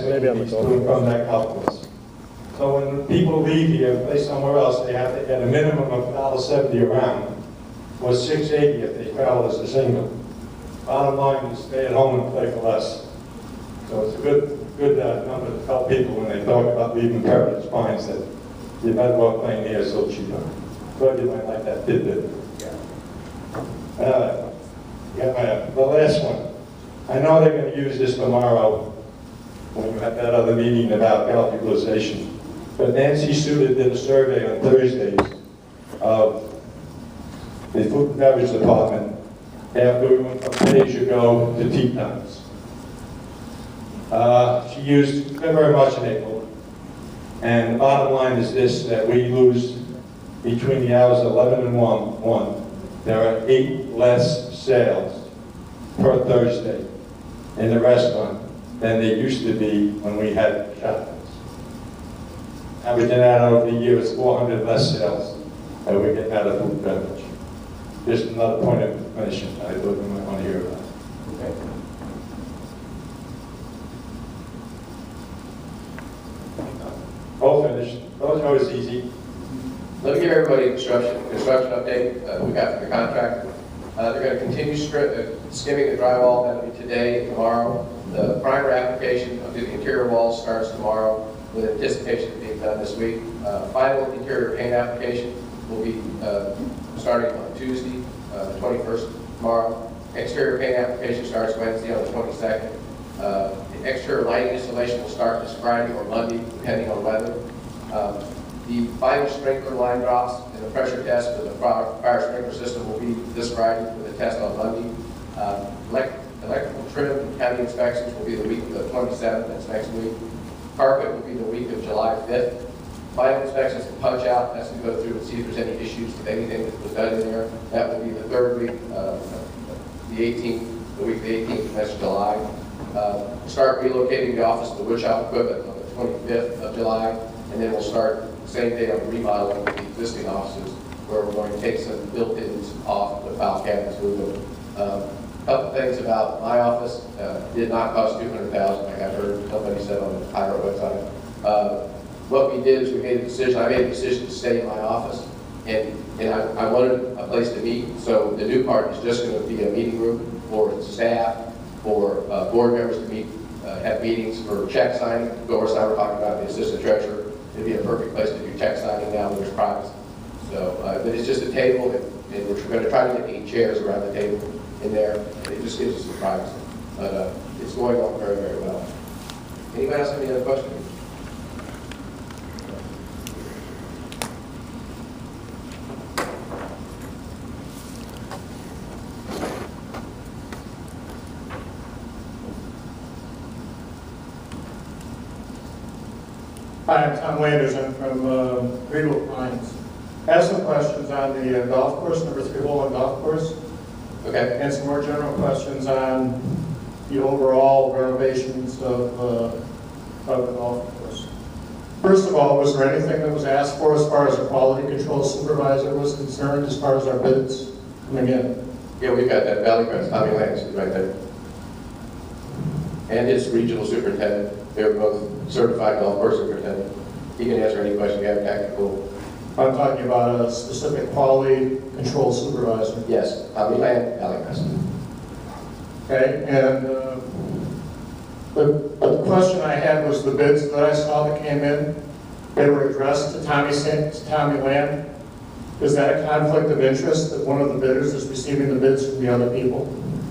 maybe I'm from that calculus. So when people leave here and play somewhere else, they have to get a minimum of $1.70 a round, or $6.80 if they travel as a single. Bottom line is stay at home and play for less. So it's a good number to tell people when they talk about leaving Heritage Pines that you're better off playing here so cheaper. Thought you might like that tidbit. The last one. I know they're going to use this tomorrow when you have that other meeting about calculation. But Nancy Suter did a survey on Thursdays of the food and beverage department after we went from pay-as-you-go to tea times. She used very much in April. And the bottom line is this, that we lose between the hours of 11 and 1. There are 8 less sales per Thursday in the restaurant than there used to be when we had shutdowns. Averaging out over the year, it's 400 less sales that we get out of food and beverage. Just another point of information I thought you might want to hear about. Okay. All finished. Those are always easy. Let me give everybody a construction update. We got the contract. They're going to continue skimming the drywall. That'll be today and tomorrow. The primer application of the interior walls starts tomorrow with anticipation of being done this week. Final interior paint application will be starting on Tuesday, the 21st tomorrow. Exterior paint application starts Wednesday on the 22nd. The exterior lighting installation will start this Friday or Monday, depending on weather. The final sprinkler line drops and the pressure test for the fire sprinkler system will be this Friday with a test on Monday. Electrical trim and county inspections will be the week of the 27th, that's next week. Carpet will be the week of July 5th. Final inspections and punch out, that's to go through and see if there's any issues with anything that was done in there. That will be the 3rd week, the 18th, the week of the 18th, that's July. Start relocating the office to the woodshop equipment on the 25th of July, and then we'll start the same day on remodeling the existing offices, where we're going to take some built-ins off the file cabinets, move them. A couple things about my office. Did not cost $200,000, like I heard somebody said on the Pyro website. What we did is we made a decision. I made a decision to stay in my office, and I wanted a place to meet. So the new part is just going to be a meeting room for staff, for board members to meet, have meetings for check signing. Doris and I were talking about the assistant treasurer. It'd be a perfect place to do check signing now when there's privacy. So, but it's just a table, and we're going to try to get 8 chairs around the table in there. It just gives us some privacy. But it's going on very, very well. Anybody else have any other questions? Hi, I'm Tom Landers. I'm from Greenville Pines. I have some questions on the golf course, number 3-hole golf course. Okay. And some more general questions on the overall renovations of the golf course. First of all, was there anything that was asked for as far as a quality control supervisor was concerned, as far as our bids coming in? Yeah, we've got that Valley Crest, Tommy Lance is right there. And his regional superintendent. They're both certified golf course superintendent. He can answer any question you have technical. I'm talking about a specific quality control supervisor. Yes, Tommy Land, Valley Crest. Okay, and the question I had was the bids that I saw that came in, they were addressed to Tommy Land. Is that a conflict of interest that one of the bidders is receiving the bids from the other people?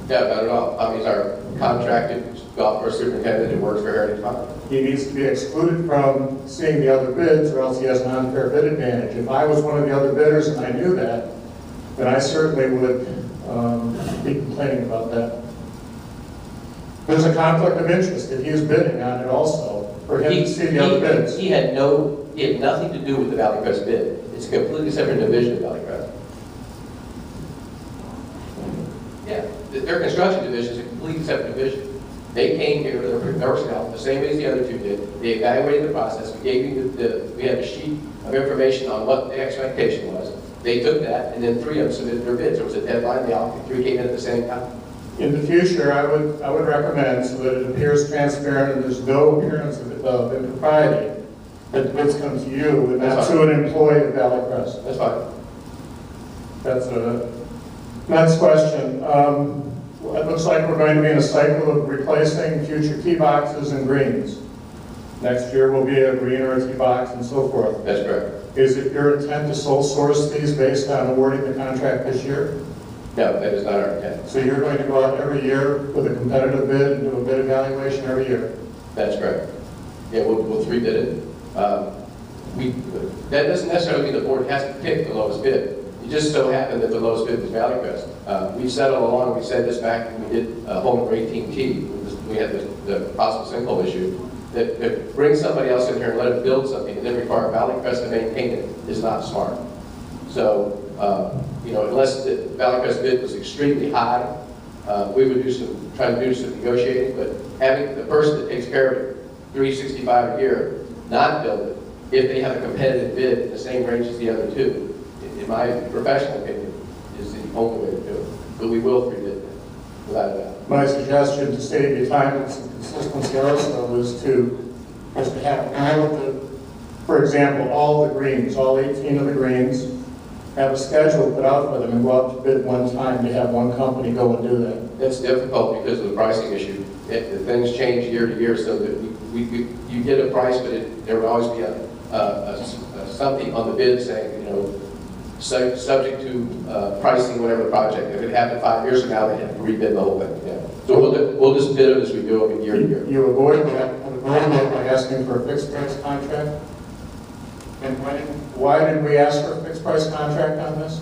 Yeah, not at all. Tommy's our contracted golf course superintendent who works for Heritage Pines. He needs to be excluded from seeing the other bids, or else he has an unfair bid advantage. If I was one of the other bidders and I knew that, then I certainly would be complaining about that. There's a conflict of interest if he's bidding on it also, for him to see the other bids. He had nothing to do with the Valley Crest bid. It's a completely separate division of Valley Crest. Yeah, their construction division is a completely separate division. They came here, they were the same as the other two did. They evaluated the process. We gave you we had a sheet of information on what the expectation was. They took that, and then 3 of them submitted their bids. There was a deadline. They all 3 came in at the same time. In the future, I would recommend, so that it appears transparent and there's no appearance of impropriety, that the bids come to you and not to an employee of Valley Crest. That's fine. That's a next question. It looks like we're going to be in a cycle of replacing future key boxes and greens. Next year will be a green or a key box and so forth. That's correct. Is it your intent to sole source these based on awarding the contract this year? No, that is not our intent. So you're going to go out every year with a competitive bid and do a bid evaluation every year? That's correct. Yeah, we'll three bid it. That doesn't necessarily mean the board has to pick the lowest bid. It just so happened that the lowest bid was Valley Crest. We've said all along, we said this back when we did home number 18T, we had the possible sinkhole issue, that to bring somebody else in here and let them build something and then require Valley Crest to maintain it is not smart. So, unless the Valley Crest bid was extremely high, we would try to do some negotiating, but having the person that takes care of it, $365 a year, not build it, if they have a competitive bid in the same range as the other two, in my professional opinion, is the only way to do it. But we will three bid it, without a doubt. My suggestion to save you time and some consistency also is to have all of the, for example, all the greens, all 18 of the greens, have a schedule put out for them and go out to bid one time to have one company go and do that. That's difficult because of the pricing issue. Things change year to year, so that you get a price, but there will always be something on the bid saying, subject to pricing whatever project. If it happened 5 years from now, they have to rebid the whole thing. Yeah. So we'll just bid it as we do it year to year. You avoid that by asking for a fixed price contract? And why did we ask for a fixed price contract on this?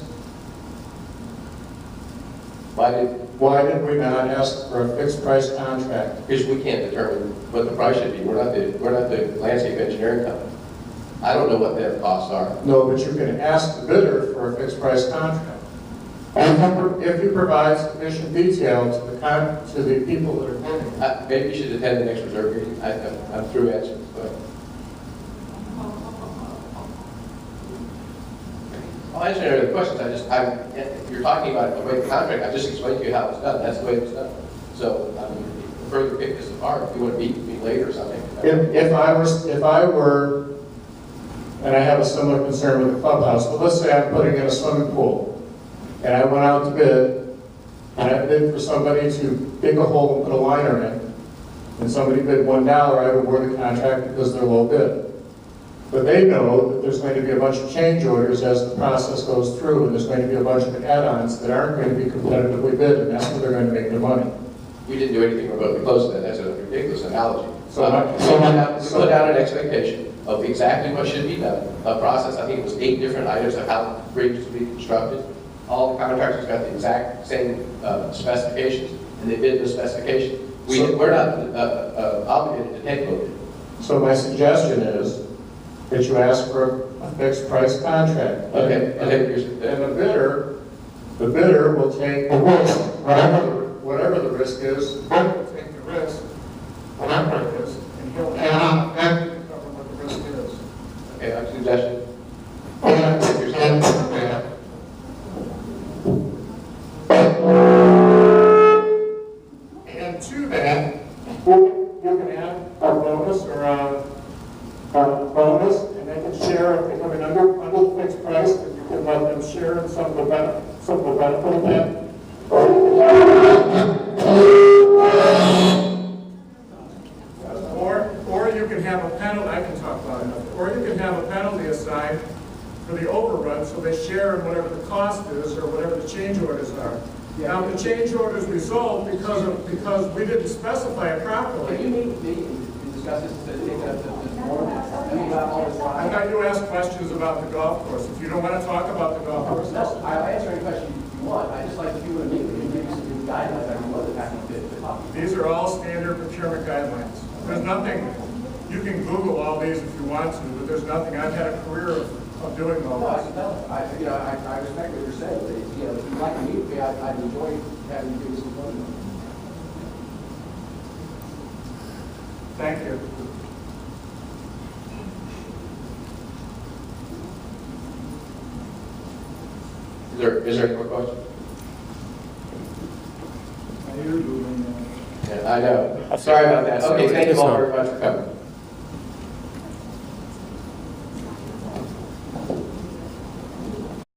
Why did we not ask for a fixed price contract? Because we can't determine what the price should be. We're not the landscape engineering company. I don't know what their costs are. No, but you can ask the bidder for a fixed price contract. If you provide sufficient detail to the people that are bidding. Maybe you should attend the next reserve meeting. I'm through answers. But I'll answer any other questions. If you're talking about the way the contract, I just explained to you how it's done. That's the way it's done. So, further pick this apart. If you want to meet me later or something. If I were, and I have a similar concern with the clubhouse, but let's say I'm putting in a swimming pool, and I went out to bid, and I bid for somebody to dig a hole and put a liner in, and somebody bid $1, I would award the contract because they're low bid. But they know that there's going to be a bunch of change orders as the process goes through, and there's going to be a bunch of add-ons that aren't going to be competitively bid, and that's where they're going to make their money. You didn't do anything remotely close to that. That's a ridiculous analogy. So we put out an expectation of exactly what should be done. A process, I think it was 8 different items of how the bridge was to be constructed. All the contractors got the exact same specifications, and they bid the specifications. We're not obligated to take load. So my suggestion is that you ask for a fixed price contract. Okay. And the bidder will take the risk, whatever the risk is, the bidder will take the risk, whatever it is, and he'll add back to cover what the risk is. Okay, I have a suggestion. And to that, you can add a bonus or a bonus, and they can share if they come in under the fixed price, and you can let them share in some of the benefit of that. Or you can have a penalty, I can talk about it, or you can have a penalty assigned for the overrun, so they share in whatever the cost is or whatever the change orders are. Now, the change orders result because we didn't specify it properly. Can you meet with me and discuss this instead of taking up this board? I thought you asked questions about the golf course. If you don't want to talk about the golf course, No, I'll answer any question you want. I just like if you want to meet with me and give you some new guidelines. I can look at that to talk. these are all standard procurement guidelines. There's nothing, you can Google all these if you want to, but there's nothing, I've had a career of doing all No, this. I respect what you're saying, but if you'd like to meet with me, I'd enjoy having you give me some fun. Thank you. Is there any more questions? I I know. Sorry about that. Okay, thank you all very much for coming.